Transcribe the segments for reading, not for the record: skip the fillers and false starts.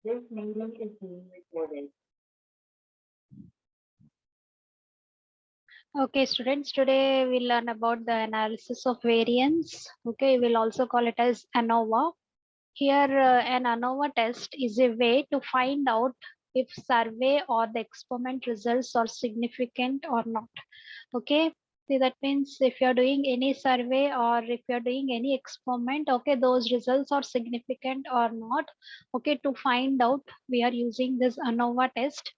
This meeting is being recorded. Okay, students, today we'll learn about the analysis of variance. Okay, we'll also call it as ANOVA. Here, an ANOVA test is a way to find out if survey or the experiment results are significant or not. Okay, see that means if you're doing any survey or if you're doing any experiment, okay, those results are significant or not. Okay, to find out, we are using this ANOVA test.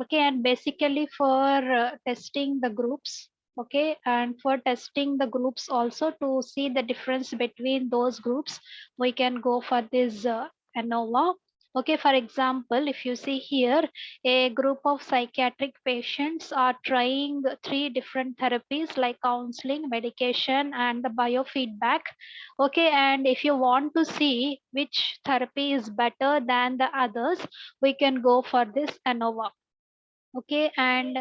Okay, and basically for testing the groups, okay, and for testing the groups also to see the difference between those groups, we can go for this ANOVA. Okay, for example, if you see here, a group of psychiatric patients are trying three different therapies like counseling, medication, and the biofeedback. Okay, and if you want to see which therapy is better than the others, we can go for this ANOVA. Okay, and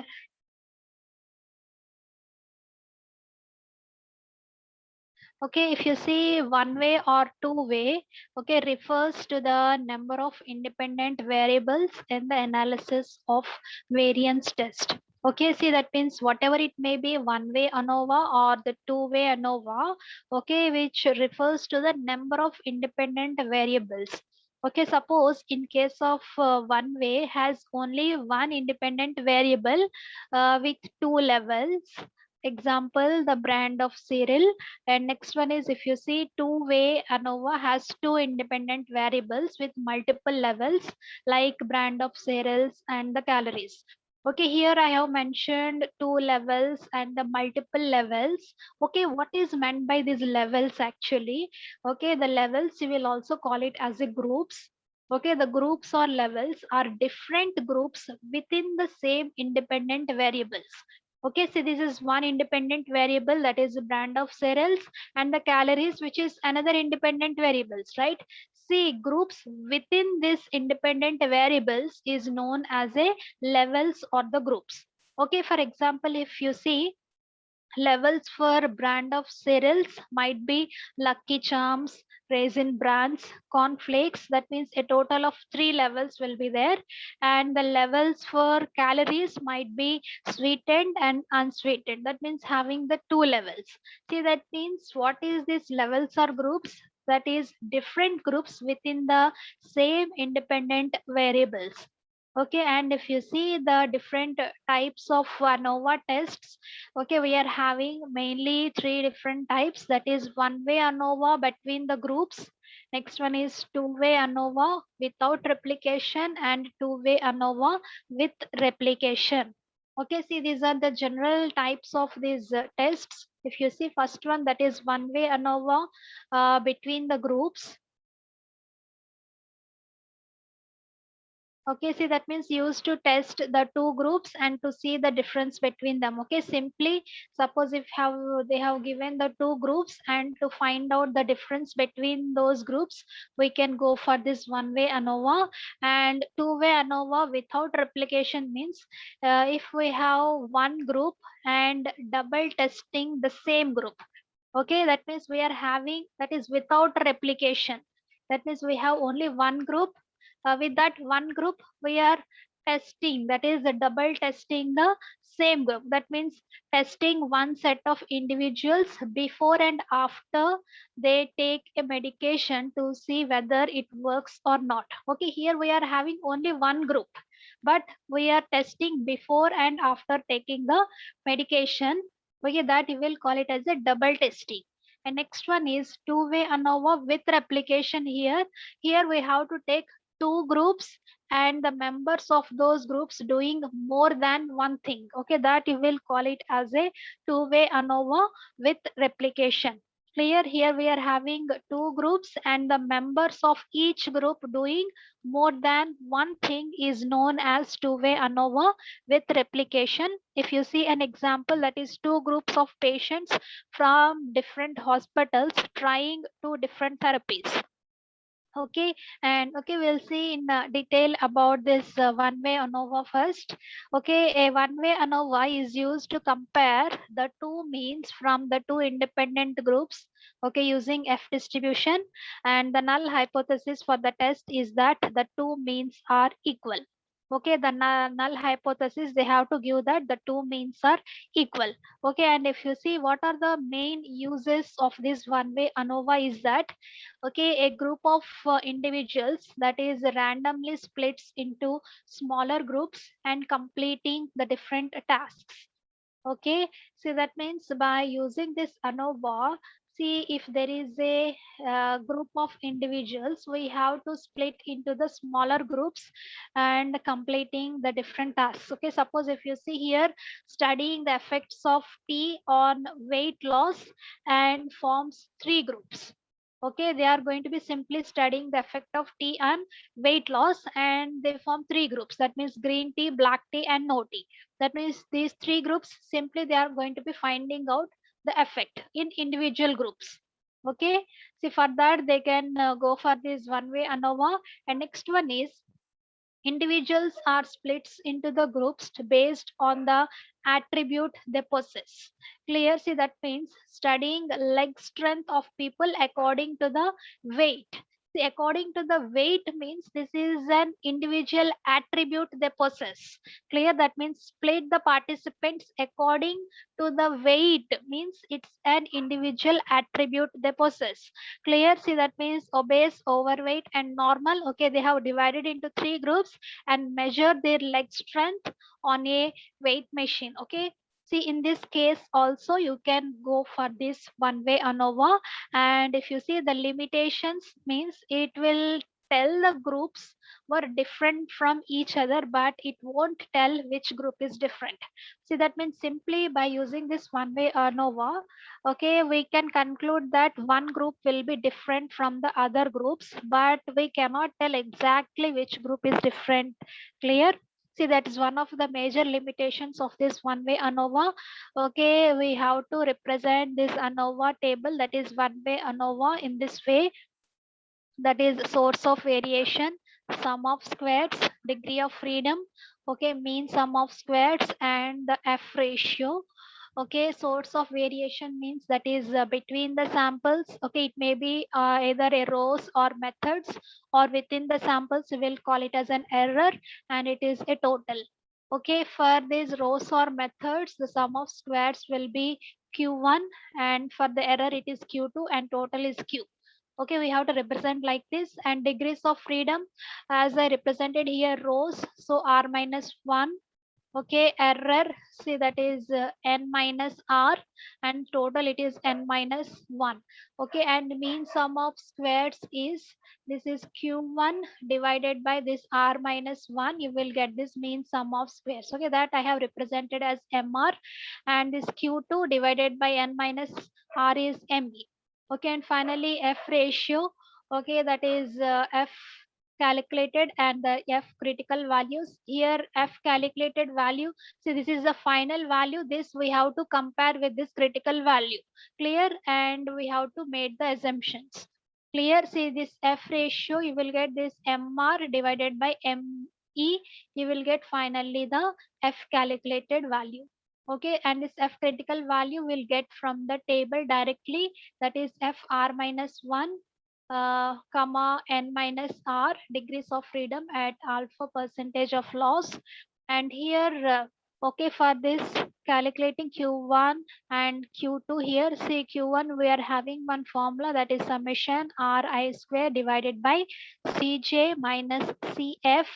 okay, if you see one way or two way, okay, refers to the number of independent variables in the analysis of variance test. Okay, see that means whatever it may be, one way ANOVA or the two way ANOVA, okay, which refers to the number of independent variables. Okay, suppose in case of one way has only one independent variable with two levels. Example, the brand of cereal. And next one is if you see two-way ANOVA has two independent variables with multiple levels like brand of cereals and the calories. Okay, here I have mentioned two levels and the multiple levels. Okay, what is meant by these levels actually? Okay, the levels you will also call it as a groups. Okay, the groups or levels are different groups within the same independent variables. Okay, so this is one independent variable, that is the brand of cereals, and the calories, which is another independent variables, right? See, groups within this independent variables is known as a levels or the groups. Okay, for example, if you see levels for brand of cereals might be Lucky Charms, Raisin Brands, Cornflakes. That means a total of three levels will be there. And the levels for calories might be sweetened and unsweetened. That means having the two levels. See, that means what is this levels or groups? That is different groups within the same independent variables. Okay, and if you see the different types of ANOVA tests, okay, we are having mainly three different types. That is one-way ANOVA between the groups. Next one is two-way ANOVA without replication and two-way ANOVA with replication. Okay, see these are the general types of these tests. If you see first one, that is one-way ANOVA between the groups. Okay, see that means used to test the two groups and to see the difference between them. Okay, simply suppose if have they have given the two groups and to find out the difference between those groups, we can go for this one-way ANOVA. And two-way ANOVA without replication means if we have one group and double testing the same group. Okay, that means we are having, that is without replication. That means we have only one group. With that one group we are testing, that is the double testing the same group. That means testing one set of individuals before and after they take a medication to see whether it works or not. Okay, here we are having only one group, but we are testing before and after taking the medication. Okay, that you will call it as a double testing. And next one is two-way ANOVA with replication. Here we have to take two groups and the members of those groups doing more than one thing. Okay, that you will call it as a two-way ANOVA with replication. Clear? Here we are having two groups and the members of each group doing more than one thing is known as two-way ANOVA with replication. If you see an example, that is two groups of patients from different hospitals trying two different therapies. Okay, and okay, we'll see in detail about this one-way ANOVA first. Okay, a one-way ANOVA is used to compare the two means from the two independent groups, okay, using F distribution, and the null hypothesis for the test is that the two means are equal. Okay, the null hypothesis, they have to give that the two means are equal. Okay, and if you see what are the main uses of this one-way ANOVA is that, okay, a group of individuals that is randomly splits into smaller groups and completing the different tasks. Okay, so that means by using this ANOVA, see if there is a group of individuals, we have to split into the smaller groups and completing the different tasks. Okay, suppose if you see here, studying the effects of tea on weight loss and forms three groups. Okay, they are going to be simply studying the effect of tea on weight loss, and they form three groups. That means green tea, black tea, and no tea. That means these three groups, simply they are going to be finding out the effect in individual groups. Okay, see for that they can go for this one way ANOVA. And next one is individuals are splits into the groups based on the attribute they possess. Clear? See, that means studying leg strength of people according to the weight. See, according to the weight means this is an individual attribute they possess. Clear? That means split the participants according to the weight means it's an individual attribute they possess. Clear? See, that means obese, overweight, and normal. Okay, they have divided into three groups and measure their leg strength on a weight machine. Okay, see in this case also you can go for this one way ANOVA. And if you see the limitations means it will tell the groups were different from each other, but it won't tell which group is different. See, that means simply by using this one way ANOVA, okay, we can conclude that one group will be different from the other groups, but we cannot tell exactly which group is different. Clear? See, that is one of the major limitations of this one way ANOVA. Okay, we have to represent this ANOVA table, that is one way ANOVA, in this way. That is source of variation, sum of squares, degree of freedom, okay, mean sum of squares, and the F ratio. Okay, source of variation means that is between the samples. Okay, it may be either a rows or methods, or within the samples we will call it as an error, and it is a total. Okay, for these rows or methods the sum of squares will be q1, and for the error it is q2, and total is q. Okay, we have to represent like this. And degrees of freedom, as I represented here rows, so r minus 1. Okay, error, see that is n minus r, and total it is n minus 1. Okay, and mean sum of squares is, this is q1 divided by this r minus 1, you will get this mean sum of squares. Okay, that I have represented as mr, and this q2 divided by n minus r is me. Okay, and finally F ratio, okay, that is F calculated and the F critical values. Here F calculated value, see this is the final value, this we have to compare with this critical value. Clear? And we have to make the assumptions. Clear? See this F ratio, you will get this MR divided by ME, you will get finally the F calculated value. Okay, and this F critical value will get from the table directly, that is FR minus 1 comma n minus r, degrees of freedom at alpha percentage of loss. And here okay, for this calculating q1 and q2, here see q1 we are having one formula, that is summation ri square divided by cj minus cf.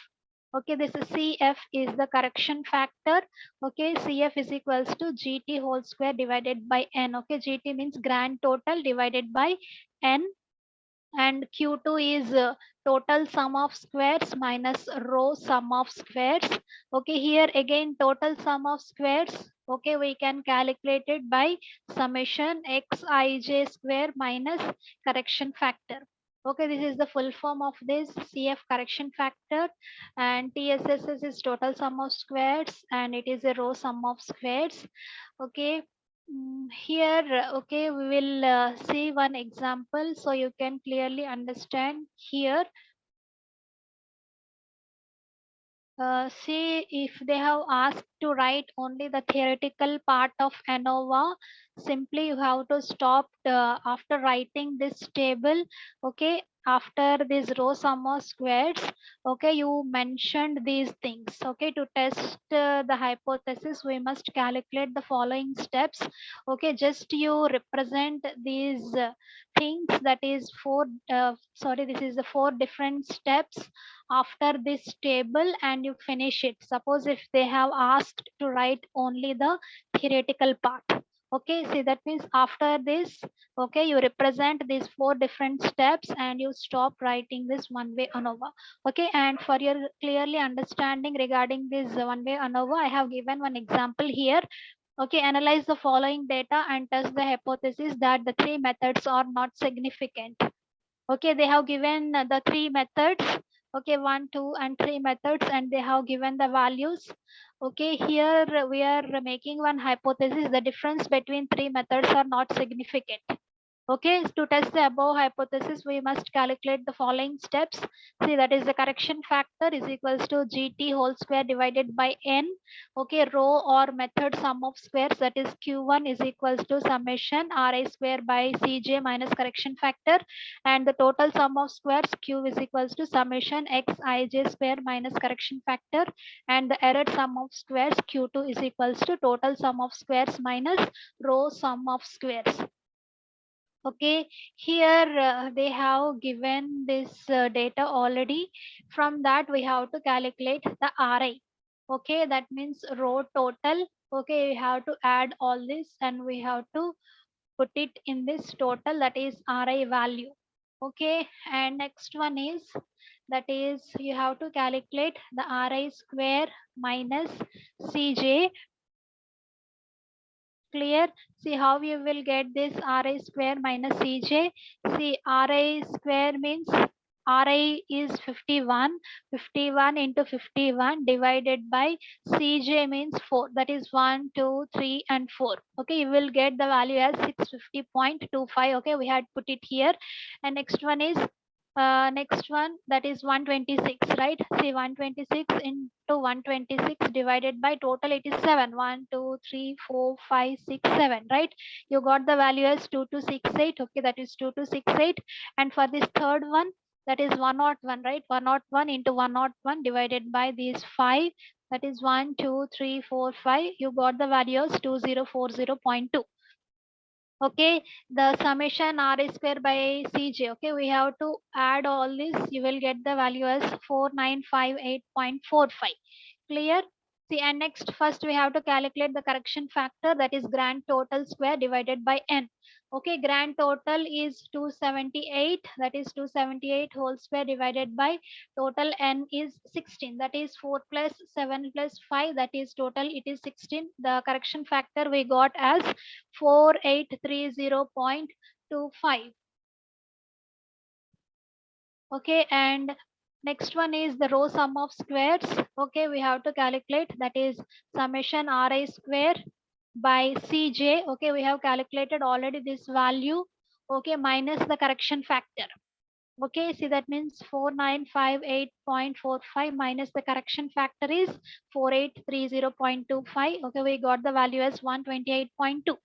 Okay, this is cf is the correction factor. Okay, cf is equals to gt whole square divided by n. Okay, gt means grand total divided by n, and q2 is total sum of squares minus row sum of squares. Okay, here again total sum of squares, okay, we can calculate it by summation xij square minus correction factor. Okay, this is the full form of this cf correction factor. And tsss is total sum of squares, and it is a row sum of squares. Okay, Here, okay, we will see one example so you can clearly understand here. See, if they have asked to write only the theoretical part of ANOVA, simply you have to stop after writing this table. Okay, after this row sum of squares, okay, you mentioned these things. Okay, to test the hypothesis, we must calculate the following steps. Okay, just you represent these things, that is this is the four different steps after this table, and you finish it. Suppose if they have asked to write only the theoretical part. Okay, see, that means after this, okay, you represent these four different steps and you stop writing this one way ANOVA. Okay, and for your clearly understanding regarding this one way ANOVA, I have given one example here. Okay, analyze the following data and test the hypothesis that the three methods are not significant. Okay, they have given the three methods. Okay, 1 2 and 3 methods, and they have given the values. Okay, here we are making one hypothesis: the difference between three methods are not significant. Okay, to test the above hypothesis, we must calculate the following steps. See, that is the correction factor is equals to GT whole square divided by N. Okay, row or method sum of squares, that is Q1 is equals to summation RI square by CJ minus correction factor. And the total sum of squares Q is equals to summation XIJ square minus correction factor. And the error sum of squares Q2 is equals to total sum of squares minus row sum of squares. Okay, here they have given this data already. From that we have to calculate the RI. Okay, that means row total. Okay, we have to add all this and we have to put it in this total, that is RI value. Okay, and next one is, that is you have to calculate the RI square minus CJ. Clear? See how you will get this Ri square minus Cj. See, Ri square means Ri is 51. 51 into 51 divided by Cj means 4. That is 1, 2, 3, and 4. Okay, you will get the value as 650.25. Okay, we had put it here. And next one is next one, that is 126, right? See, 126 into 126 divided by total, it is 7. 1 2 3 4 5 6 7, right? You got the value as 2268. Okay, that is 2268. And for this third one, that is 101, right? 101 into 101 divided by these 5, that is 1 2 3 4 5. You got the value as 2040.2. Okay, the summation R square by Cj. Okay, we have to add all this. You will get the value as 4958.45. Clear? See, and next, first we have to calculate the correction factor, that is grand total square divided by n. Okay, grand total is 278, that is 278 whole square divided by total n is 16, that is 4 plus 7 plus 5, that is total it is 16. The correction factor we got as 4830.25. Okay, and next one is the row sum of squares. Okay, we have to calculate, that is summation Ri square by Cj. Okay, we have calculated already this value. Okay, minus the correction factor. Okay, see, that means 4958.45 minus the correction factor is 4830.25. Okay, we got the value as 128.2.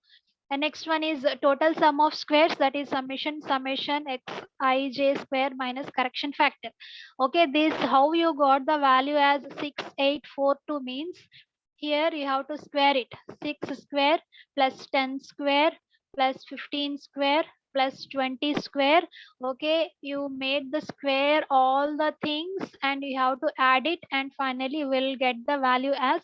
And next one is total sum of squares, that is summation xij square minus correction factor. Okay, this how you got the value as 6842 means, here you have to square it. 6 square plus 10 square plus 15 square plus 20 square. Okay, you made the square all the things and you have to add it, and finally you will get the value as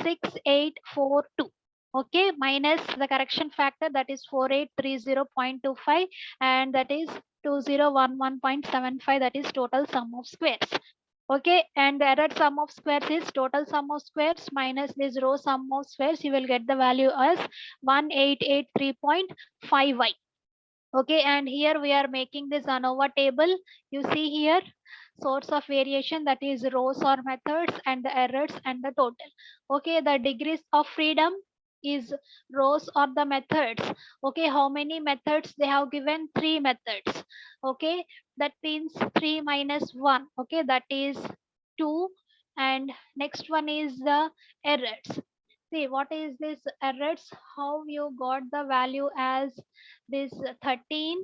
6842. Okay, minus the correction factor, that is 4830.25, and that is 2011.75, that is total sum of squares. Okay, and the error sum of squares is total sum of squares minus this row sum of squares. You will get the value as 1883.5y. Okay, and here we are making this ANOVA table. You see here source of variation, that is rows or methods, and the errors and the total. Okay, the degrees of freedom. is rows or the methods. Okay, how many methods they have given? 3 methods. Okay, that means 3 minus 1. Okay, that is 2. And next one is the errors. See, what is this errors? How you got the value as this 13?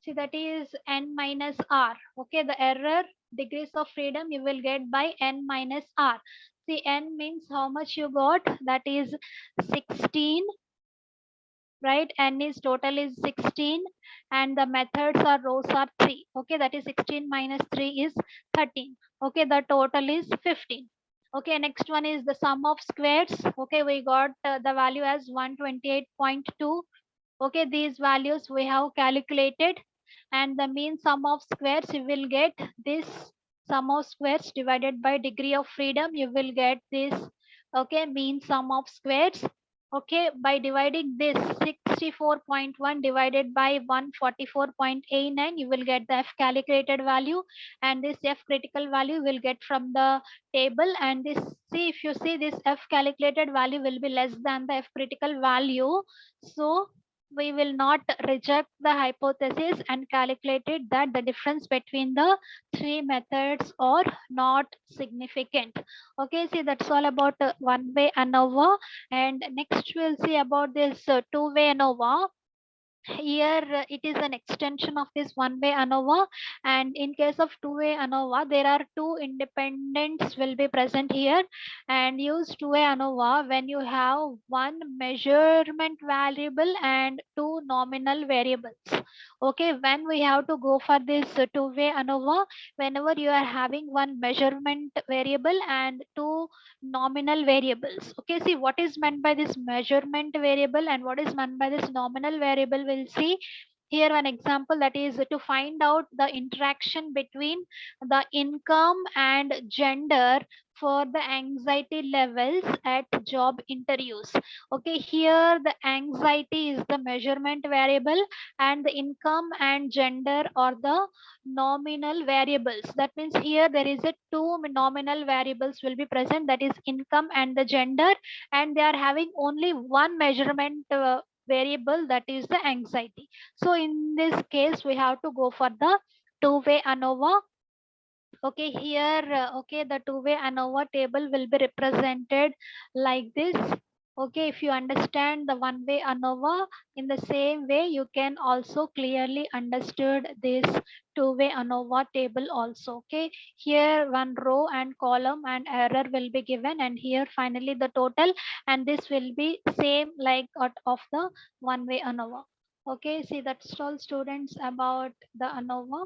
See, that is n minus r. Okay, the error degrees of freedom you will get by n minus r. See, n means how much you got? That is 16, right? N is total is 16, and the methods or rows are 3. Okay, that is 16 minus 3 is 13. Okay, the total is 15. Okay, next one is the sum of squares. Okay, we got the value as 128.2. Okay, these values we have calculated, and the mean sum of squares you will get this sum of squares divided by degree of freedom, you will get this. Okay, mean sum of squares. Okay, by dividing this 64.1 divided by 144.89, you will get the f calculated value, and this f critical value will get from the table. And this, see, if you see, this f calculated value will be less than the f critical value, so we will not reject the hypothesis and calculated that the difference between the 3 methods are not significant. Okay, see, that's all about one way ANOVA. And next we'll see about this two-way ANOVA. Here it is an extension of this one-way ANOVA, and in case of two-way ANOVA there are two independents will be present here. And use two-way ANOVA when you have one measurement variable and two nominal variables. Okay, when we have to go for this two-way ANOVA, whenever you are having one measurement variable and two nominal variables. Okay, see, what is meant by this measurement variable and what is meant by this nominal variable, we'll see here one example, that is to find out the interaction between the income and gender for the anxiety levels at job interviews. Okay, here the anxiety is the measurement variable and the income and gender are the nominal variables. That means here there is a two nominal variables will be present, that is income and the gender, and they are having only one measurement variable, that is the anxiety. So in this case we have to go for the two-way ANOVA. Okay, here okay, the two-way ANOVA table will be represented like this. Okay, if you understand the one-way ANOVA, in the same way you can also clearly understood this two-way ANOVA table also. Okay, here one row and column and error will be given, and here finally the total, and this will be same like of the one-way ANOVA. Okay, see, that's all students about the ANOVA.